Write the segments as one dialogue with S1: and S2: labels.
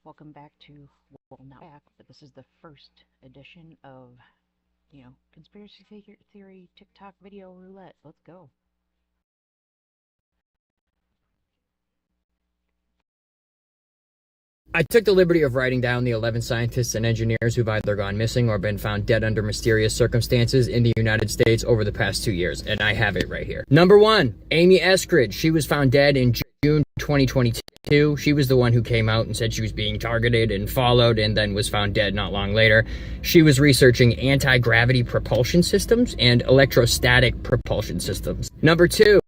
S1: Welcome back to, well, not back, but this is the first edition of, conspiracy theory TikTok video roulette. Let's go.
S2: I took the liberty of writing down the 11 scientists and engineers who've either gone missing or been found dead under mysterious circumstances in the United States over the past 2 years, and I have it right here. Number 1, Amy Eskridge. She was found dead in June 2022. She was the one who came out and said she was being targeted and followed and then was found dead not long later. She was researching anti-gravity propulsion systems and electrostatic propulsion systems. Number 2,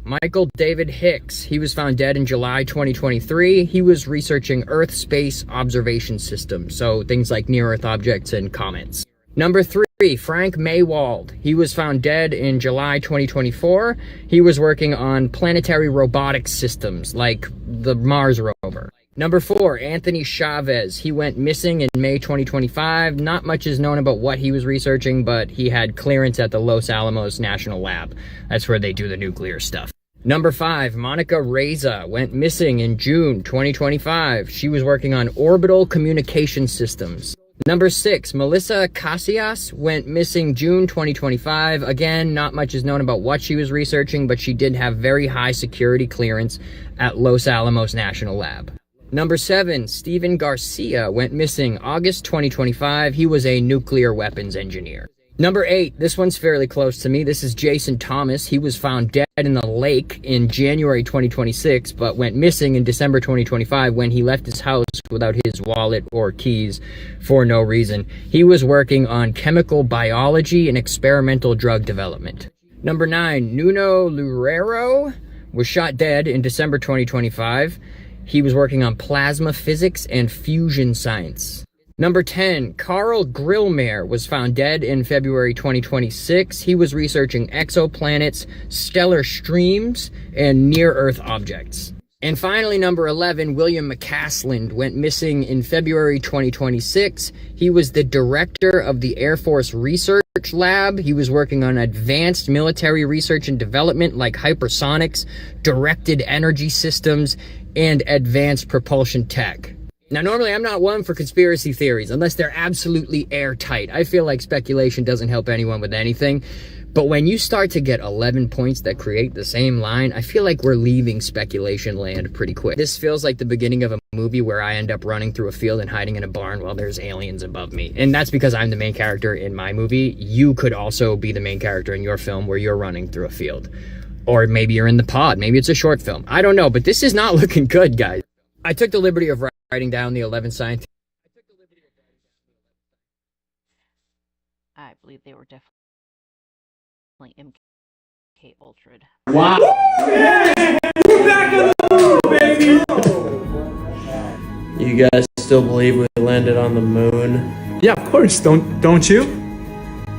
S2: Michael David Hicks. He was found dead in July 2023. He was researching Earth space observation systems, so things like near-Earth objects and comets. Number 3, Frank Maywald. He was found dead in July 2024. He was working on planetary robotics systems like the Mars rover. Number 4, Anthony Chavez. He went missing in May 2025. Not much is known about what he was researching, but he had clearance at the Los Alamos National Lab. That's where they do the nuclear stuff. Number 5, Monica Reza went missing in June 2025. She was working on orbital communication systems. Number 6, Melissa Casillas went missing June 2025. Again, not much is known about what she was researching, but she did have very high security clearance at Los Alamos National Lab. Number 7, Steven Garcia went missing August 2025. He was a nuclear weapons engineer. Number 8, this one's fairly close to me. This is Jason Thomas. He was found dead in the lake in January 2026, but went missing in December 2025 when he left his house without his wallet or keys for no reason. He was working on chemical biology and experimental drug development. Number 9, Nuno Loureiro was shot dead in December 2025. He was working on plasma physics and fusion science. Number 10, Carl Grillmare was found dead in February 2026. He was researching exoplanets, stellar streams, and near-Earth objects. And finally, number 11, William McCasland went missing in February 2026. He was the director of the Air Force Research Lab. He was working on advanced military research and development like hypersonics, directed energy systems, and advanced propulsion tech. Now, normally I'm not one for conspiracy theories unless they're absolutely airtight. I feel like speculation doesn't help anyone with anything. But when you start to get 11 points that create the same line, I feel like we're leaving speculation land pretty quick. This feels like the beginning of a movie where I end up running through a field and hiding in a barn while there's aliens above me. And that's because I'm the main character in my movie. You could also be the main character in your film where you're running through a field. Or maybe you're in the pod. Maybe it's a short film. I don't know, but this is not looking good, guys. I took the liberty of writing down the 11 scientists.
S1: I believe they were definitely MK Ultra'd.
S3: Wow. Yeah! We're back on the moon, baby!
S4: You guys still believe we landed on the moon?
S3: Yeah, of course. Don't you?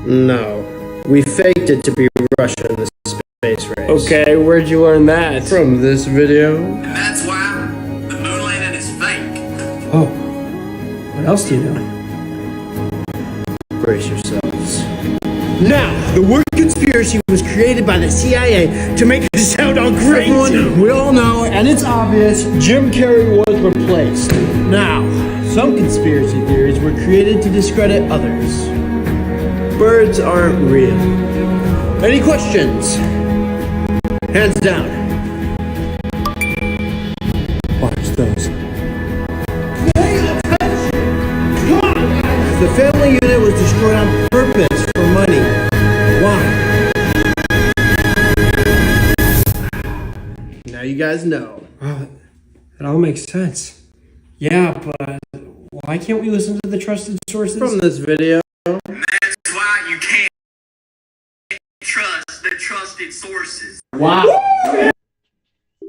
S4: No. We faked it to be Russia in the space race.
S5: Okay, where'd you learn that?
S4: From this video.
S6: And that's why the moon landing is fake.
S5: Oh, what else do you know?
S4: Brace yourselves.
S7: Now, the word conspiracy was created by the CIA to make us sound all crazy. Everyone, we all know, and it's obvious, Jim Carrey was replaced. Now, some conspiracy theories were created to discredit others.
S4: Birds aren't real.
S7: Any questions? Hands down.
S5: Watch those.
S7: Pay attention! Come on, guys! The family unit was destroyed on purpose for money. Why?
S4: Now you guys know.
S5: Wow, that all makes sense. Yeah, but why can't we listen to the trusted sources?
S4: From this video.
S6: And that's why you can't trust the trusted sources.
S3: Wow.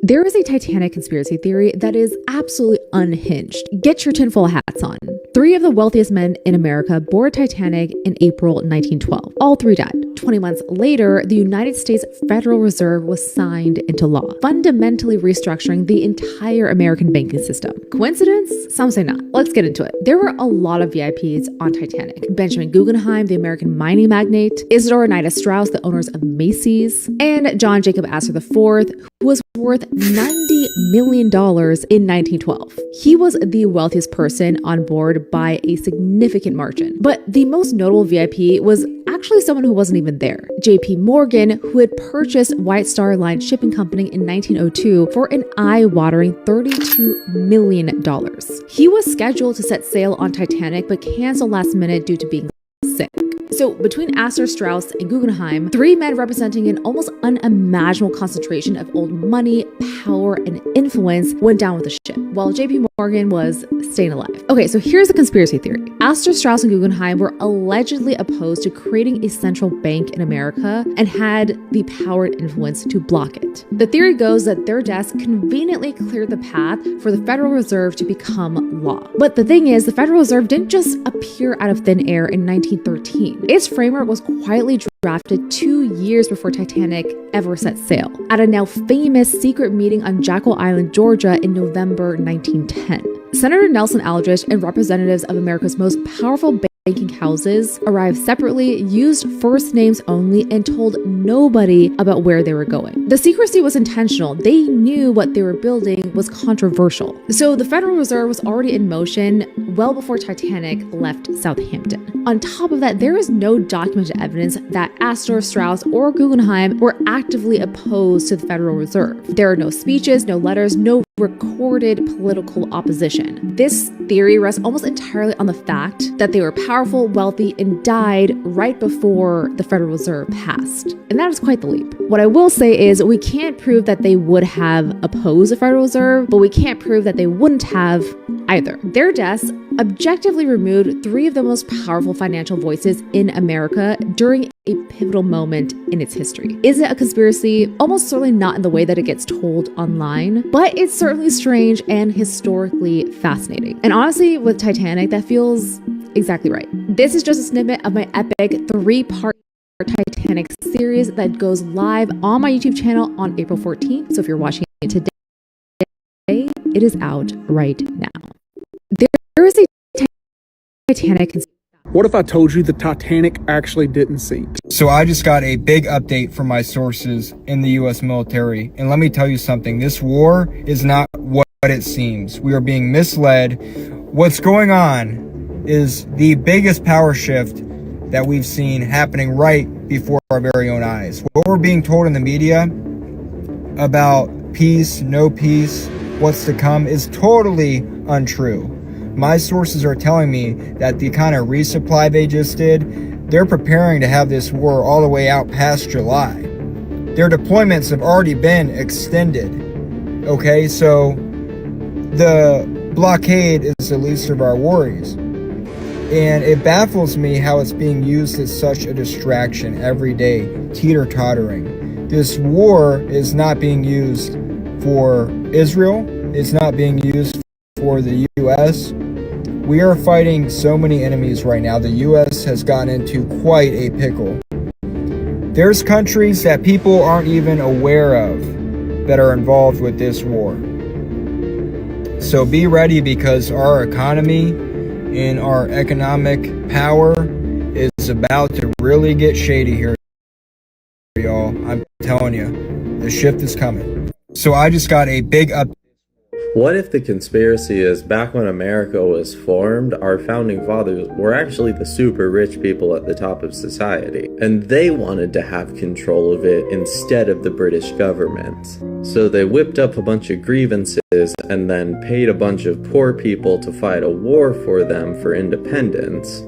S8: There is a Titanic conspiracy theory that is absolutely unhinged. Get your tinfoil hats on. 3 of the wealthiest men in America boarded Titanic in April 1912. All 3 died. 20 months later, the United States Federal Reserve was signed into law, fundamentally restructuring the entire American banking system. Coincidence? Some say not. Let's get into it. There were a lot of VIPs on Titanic. Benjamin Guggenheim, the American mining magnate, Isidore and Ida Strauss, the owners of Macy's, and John Jacob Astor IV, who was worth $90 million in 1912. He was the wealthiest person on board by a significant margin. But the most notable VIP was actually someone who wasn't even there. JP Morgan, who had purchased White Star Line Shipping Company in 1902 for an eye-watering $32 million. He was scheduled to set sail on Titanic, but canceled last minute due to being sick. So between Astor, Strauss, and Guggenheim, three men representing an almost unimaginable concentration of old money, power, and influence went down with the ship, while JP Morgan was staying alive. Okay, so here's the conspiracy theory. Astor, Strauss, and Guggenheim were allegedly opposed to creating a central bank in America and had the power and influence to block it. The theory goes that their deaths conveniently cleared the path for the Federal Reserve to become law. But the thing is, the Federal Reserve didn't just appear out of thin air in 1913. Its framework was quietly drafted 2 years before Titanic ever set sail, at a now famous secret meeting on Jekyll Island, Georgia in November 1910. Senator Nelson Aldrich and representatives of America's most powerful banking houses arrived separately, used first names only, and told nobody about where they were going. The secrecy was intentional. They knew what they were building was controversial. So the Federal Reserve was already in motion well before Titanic left Southampton. On top of that, there is no documented evidence that Astor, Strauss, or Guggenheim were actively opposed to the Federal Reserve. There are no speeches, no letters, no recorded political opposition. This theory rests almost entirely on the fact that they were powerful, wealthy, and died right before the Federal Reserve passed. And that is quite the leap. What I will say is we can't prove that they would have opposed the Federal Reserve, but we can't prove that they wouldn't have either. Their deaths objectively removed three of the most powerful financial voices in America during a pivotal moment in its history. Is it a conspiracy? Almost certainly not in the way that it gets told online, but it's certainly strange and historically fascinating. And honestly, with Titanic, that feels exactly right. This is just a snippet of my epic 3-part Titanic series that goes live on my YouTube channel on April 14th. So if you're watching it today, it is out right now. There is a Titanic conspiracy.
S3: What if I told you the Titanic actually didn't sink?
S2: So I just got a big update from my sources in the US military. And let me tell you something, this war is not what it seems. We are being misled. What's going on is the biggest power shift that we've seen happening right before our very own eyes. What we're being told in the media about peace, no peace, what's to come is totally untrue. My sources are telling me that the kind of resupply they just did, they're preparing to have this war all the way out past July. Their deployments have already been extended. Okay, so the blockade is the least of our worries. And it baffles me how it's being used as such a distraction every day, teeter-tottering. This war is not being used for Israel. It's not being used for the U.S. We are fighting so many enemies right now. The U.S. has gotten into quite a pickle. There's countries that people aren't even aware of that are involved with this war. So be ready, because our economy and our economic power is about to really get shady here, y'all. I'm telling you, the shift is coming. So I just got a big update.
S9: What if the conspiracy is back when America was formed, our founding fathers were actually the super rich people at the top of society, and they wanted to have control of it instead of the British government. So they whipped up a bunch of grievances and then paid a bunch of poor people to fight a war for them for independence.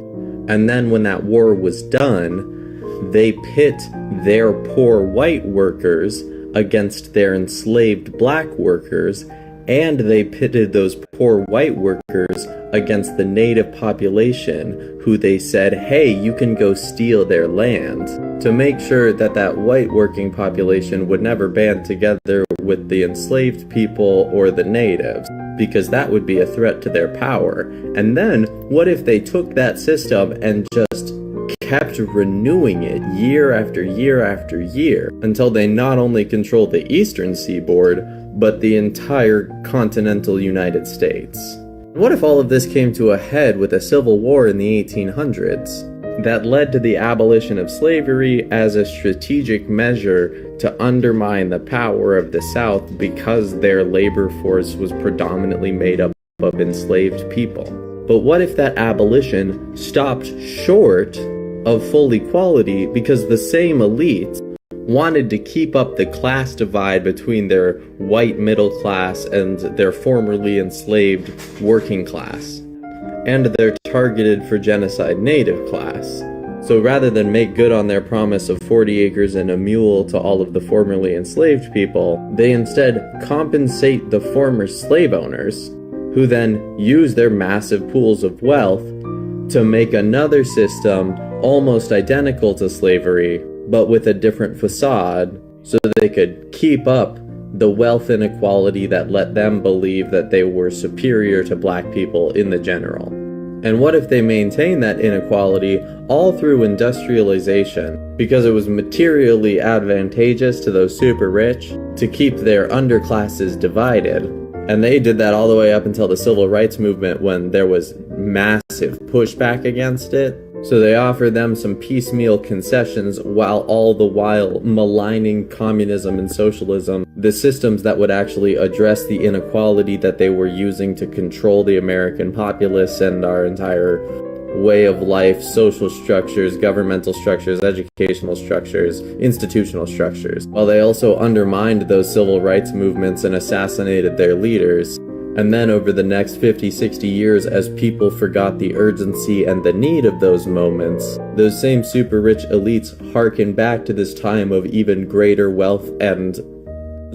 S9: And then when that war was done, they pit their poor white workers against their enslaved black workers, and they pitted those poor white workers against the native population, who they said, hey, you can go steal their land, to make sure that that white working population would never band together with the enslaved people or the natives, because that would be a threat to their power. And then, what if they took that system and just kept renewing it year after year after year until they not only controlled the eastern seaboard, but the entire continental United States. What if all of this came to a head with a civil war in the 1800s that led to the abolition of slavery as a strategic measure to undermine the power of the South because their labor force was predominantly made up of enslaved people? But what if that abolition stopped short of full equality because the same elite wanted to keep up the class divide between their white middle class and their formerly enslaved working class, and their targeted for genocide native class? So rather than make good on their promise of 40 acres and a mule to all of the formerly enslaved people, they instead compensate the former slave owners, who then use their massive pools of wealth to make another system almost identical to slavery, but with a different facade, so they could keep up the wealth inequality that let them believe that they were superior to black people in the general. And what if they maintained that inequality all through industrialization, because it was materially advantageous to those super rich to keep their underclasses divided? And they did that all the way up until the civil rights movement, when there was massive pushback against it. So they offered them some piecemeal concessions while all the while maligning communism and socialism, the systems that would actually address the inequality that they were using to control the American populace and our entire way of life, social structures, governmental structures, educational structures, institutional structures, while they also undermined those civil rights movements and assassinated their leaders. And then over the next 50, 60 years, as people forgot the urgency and the need of those moments, those same super rich elites harken back to this time of even greater wealth and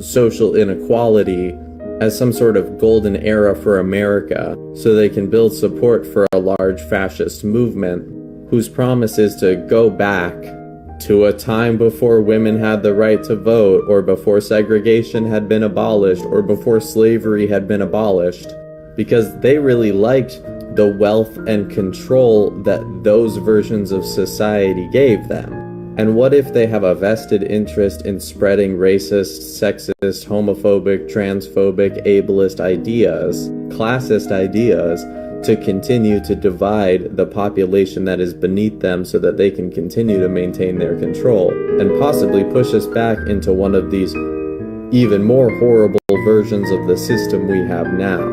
S9: social inequality as some sort of golden era for America, so they can build support for a large fascist movement whose promise is to go back to a time before women had the right to vote, or before segregation had been abolished, or before slavery had been abolished, because they really liked the wealth and control that those versions of society gave them. And what if they have a vested interest in spreading racist, sexist, homophobic, transphobic, ableist ideas, classist ideas, to continue to divide the population that is beneath them so that they can continue to maintain their control, and possibly push us back into one of these even more horrible versions of the system we have now?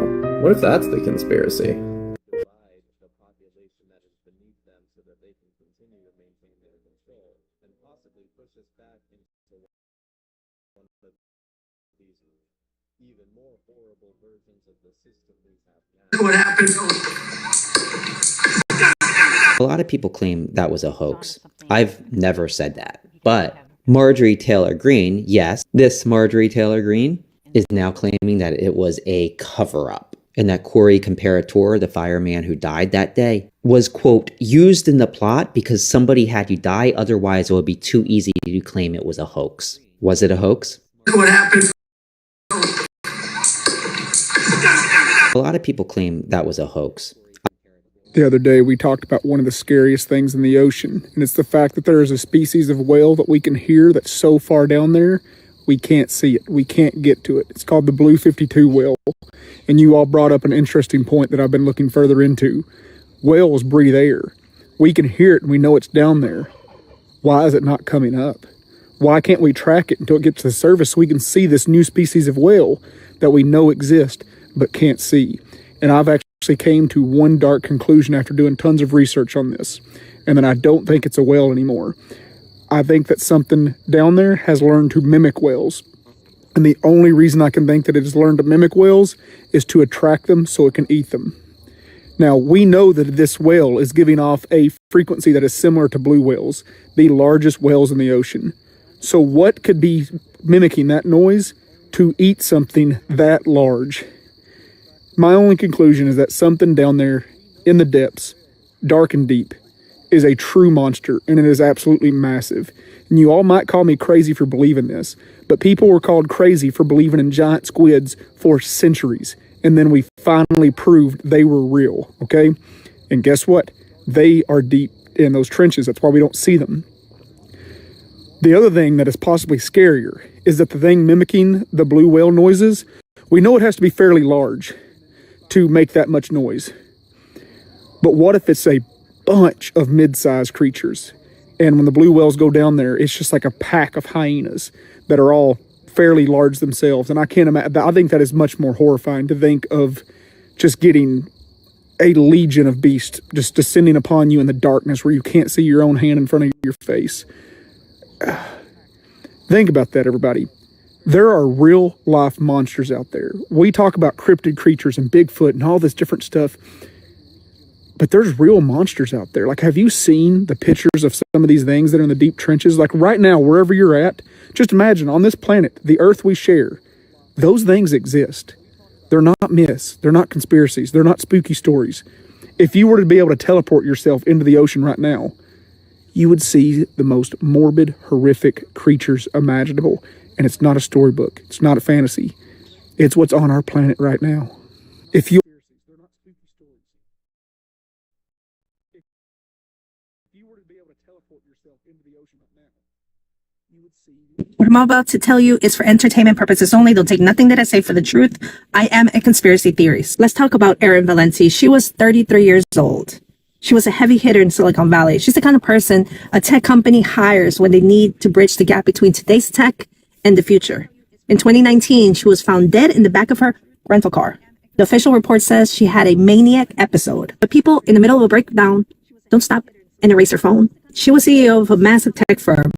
S9: What if that's the conspiracy? Divide the population that is beneath them so that they can continue to maintain their control, and possibly push us back into one of these even more horrible versions of the system we have now.
S6: What happened?
S10: A lot of people claim that was a hoax. I've never said that. But Marjorie Taylor Greene, yes, this Marjorie Taylor Greene is now claiming that it was a cover-up, and that Corey Comparator, the fireman who died that day, was, quote, used in the plot because somebody had to die, otherwise it would be too easy to claim it was a hoax. Was it a hoax?
S6: What happened?
S10: A lot of people claim that was a hoax.
S11: The other day we talked about one of the scariest things in the ocean, and it's the fact that there is a species of whale that we can hear that's so far down there, we can't see it. We can't get to it. It's called the Blue 52 whale. And you all brought up an interesting point that I've been looking further into. Whales breathe air. We can hear it and we know it's down there. Why is it not coming up? Why can't we track it until it gets to the surface so we can see this new species of whale that we know exists but can't see? And I've actually came to one dark conclusion after doing tons of research on this, and then I don't think it's a whale anymore. I think that something down there has learned to mimic whales, and the only reason I can think that it has learned to mimic whales is to attract them so it can eat them. Now, we know that this whale is giving off a frequency that is similar to blue whales, the largest whales in the ocean. So what could be mimicking that noise to eat something that large? My only conclusion is that something down there in the depths, dark and deep, is a true monster, and it is absolutely massive. And you all might call me crazy for believing this, but people were called crazy for believing in giant squids for centuries, and then we finally proved they were real, okay? And guess what? They are deep in those trenches. That's why we don't see them. The other thing that is possibly scarier is that the thing mimicking the blue whale noises, we know it has to be fairly large to make that much noise. But what if it's a bunch of mid-sized creatures? And when the blue whales go down there, it's just like a pack of hyenas that are all fairly large themselves. And I can't imagine, I think that is much more horrifying to think of just getting a legion of beasts just descending upon you in the darkness where you can't see your own hand in front of your face. Think about that, everybody. There are real life monsters out there. We talk about cryptid creatures and Bigfoot and all this different stuff, but there's real monsters out there. Like, have you seen the pictures of some of these things that are in the deep trenches? Like right now, wherever you're at, just imagine on this planet, the earth we share, those things exist. They're not myths. They're not conspiracies. They're not spooky stories. If you were to be able to teleport yourself into the ocean right now, you would see the most morbid, horrific creatures imaginable. And it's not a storybook. It's not a fantasy. It's what's on our planet right now. If you were to be able to teleport yourself into the ocean right now, you would see.
S12: What I'm about to tell you is for entertainment purposes only. Don't take nothing that I say for the truth. I am a conspiracy theorist. Let's talk about Erin Valenti. She was 33 years old. She was a heavy hitter in Silicon Valley. She's the kind of person a tech company hires when they need to bridge the gap between today's tech and the future. In 2019, she was found dead in the back of her rental car. The official report says she had a maniac episode. But people in the middle of a breakdown don't stop and erase her phone. She was CEO of a massive tech firm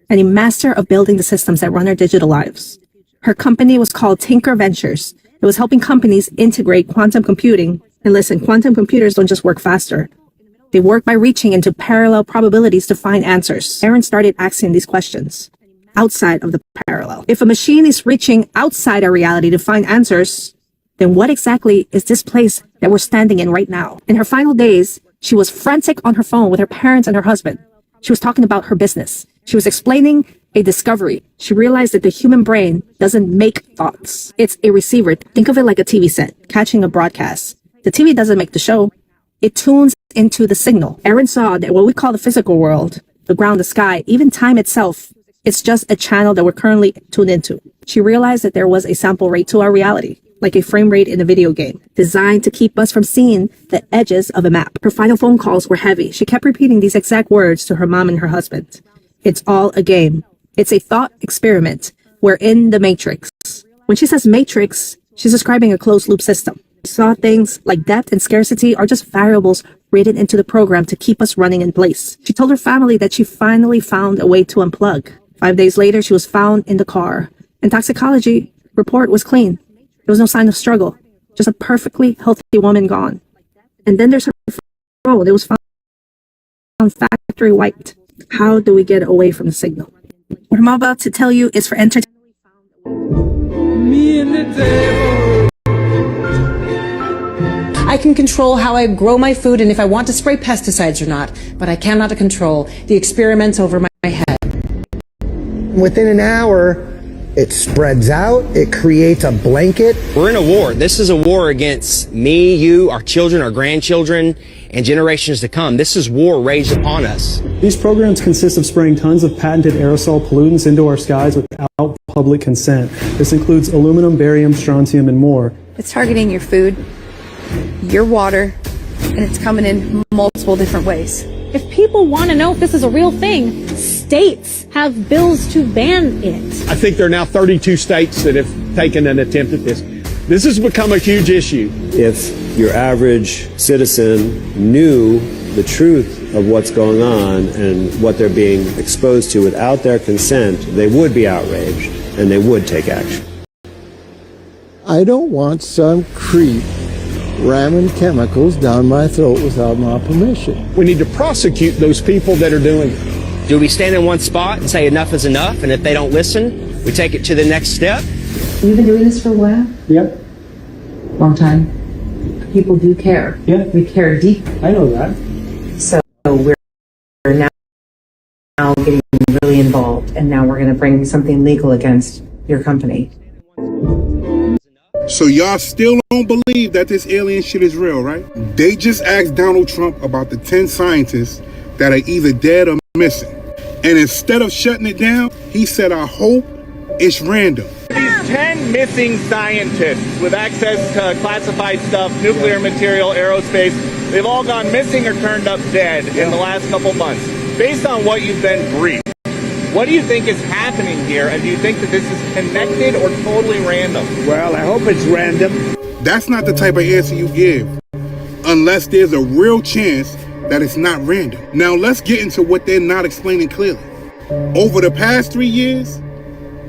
S12: and a master of building the systems that run our digital lives. Her company was called Tinker Ventures. It was helping companies integrate quantum computing. And listen, quantum computers don't just work faster. They work by reaching into parallel probabilities to find answers. Erin started asking these questions outside of the parallel. If a machine is reaching outside our reality to find answers, then what exactly is this place that we're standing in right now? In her final days, she was frantic on her phone with her parents and her husband. She was talking about her business. She was explaining a discovery. She realized that the human brain doesn't make thoughts. It's a receiver. Think of it like a TV set, catching a broadcast. The TV doesn't make the show. It tunes into the signal. Erin saw that what we call the physical world, the ground, the sky, even time itself, it's just a channel that we're currently tuned into. She realized that there was a sample rate to our reality, like a frame rate in a video game, designed to keep us from seeing the edges of a map. Her final phone calls were heavy. She kept repeating these exact words to her mom and her husband. It's all a game. It's a thought experiment. We're in the matrix. When she says matrix, she's describing a closed loop system. She saw things like depth and scarcity are just variables written into the program to keep us running in place. She told her family that she finally found a way to unplug. 5 days later, she was found in the car. And toxicology report was clean. There was no sign of struggle. Just a perfectly healthy woman gone. And then there's her phone. It was found factory wiped. How do we get away from the signal? What I'm about to tell you is for entertainment.
S3: Me and the devil.
S13: I can control how I grow my food and if I want to spray pesticides or not, but I cannot control the experiments over my head.
S7: Within an hour, it spreads out, it creates a blanket.
S14: We're in a war. This is a war against me, you, our children, our grandchildren, and generations to come. This is war raged upon us.
S15: These programs consist of spraying tons of patented aerosol pollutants into our skies without public consent. This includes aluminum, barium, strontium, and more.
S16: It's targeting your food, your water, and it's coming in multiple different ways.
S17: If people want to know if this is a real thing, states have bills to ban it.
S18: I think there are now 32 states that have taken an attempt at this. This has become a huge issue.
S4: If your average citizen knew the truth of what's going on and what they're being exposed to without their consent, they would be outraged and they would take action.
S19: I don't want some creep ramming chemicals down my throat without my permission.
S18: We need to prosecute those people that are doing it.
S14: Do we stand in one spot and say enough is enough, and if they don't listen, we take it to the next step?
S20: You've been doing this for a while?
S15: Yep.
S20: Long time. People do care.
S15: Yeah.
S20: We care deeply.
S15: I know that.
S20: So we're now getting really involved, and now we're going to bring something legal against your company.
S21: So y'all still don't believe that this alien shit is real, right? They just asked Donald Trump about the 10 scientists that are either dead or missing. And instead of shutting it down, he said, I hope it's random.
S22: These 10 missing scientists with access to classified stuff, nuclear material, aerospace, they've all gone missing or turned up dead in the last couple months. Based on what you've been briefed, what do you think is happening here, and do you think that this is connected or totally random?
S21: Well, I hope it's random. That's not the type of answer you give, unless there's a real chance that it's not random. Now, let's get into what they're not explaining clearly. Over the past 3 years,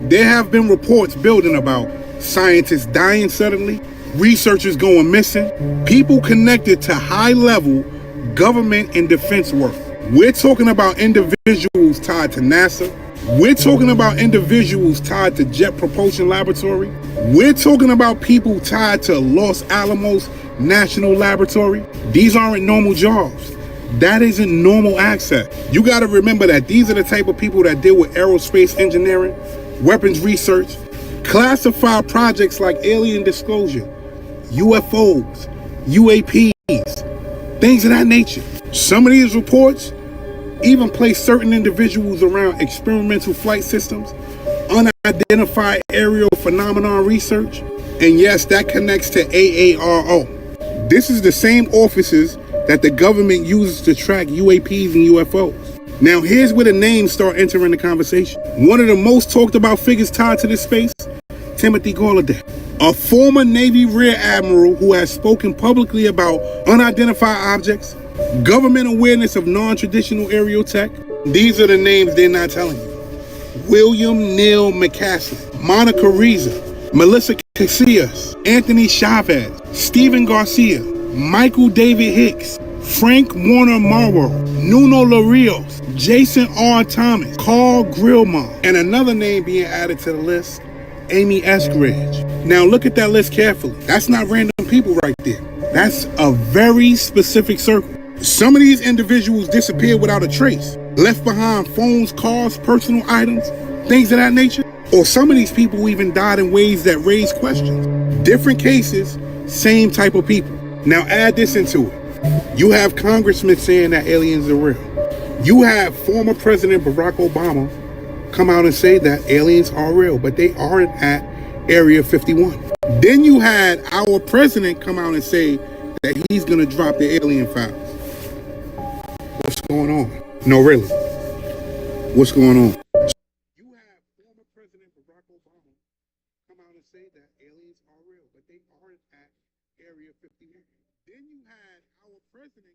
S21: there have been reports building about scientists dying suddenly, researchers going missing, people connected to high-level government and defense work. We're talking about individuals tied to NASA. We're talking about individuals tied to Jet Propulsion Laboratory. We're talking about people tied to Los Alamos National Laboratory. These aren't normal jobs. That isn't normal access. You got to remember that these are the type of people that deal with aerospace engineering, weapons research, classified projects like alien disclosure, UFOs, UAPs, things of that nature. Some of these reports even place certain individuals around experimental flight systems, unidentified aerial phenomenon research, and yes, that connects to AARO. This is the same offices that the government uses to track UAPs and UFOs. Now, here's where the names start entering the conversation. One of the most talked about figures tied to this space, Timothy Gallaudet, a former Navy Rear Admiral who has spoken publicly about unidentified objects, government awareness of non-traditional aerial tech. These are the names they're not telling you. William Neil McCaslin, Monica Reza, Melissa Casillas, Anthony Chavez, Stephen Garcia, Michael David Hicks, Frank Warner Morrow, Nuno Larios, Jason R. Thomas, Carl Grillmont, and another name being added to the list, Amy Eskridge. Now look at that list carefully. That's not random people right there. That's a very specific circle. Some of these individuals disappeared without a trace, left behind phones, cars, personal items, things of that nature. Or some of these people even died in ways that raise questions. Different cases, same type of people. Now add this into it. You have congressmen saying that aliens are real. You have former President Barack Obama come out and say that aliens are real, but they aren't at Area 51. Then you had our president come out and say that he's going to drop the alien files. What's going on? No, really. What's going on? You have former President Barack Obama come out and say that aliens are real, but they aren't at Area 51. Then you had our president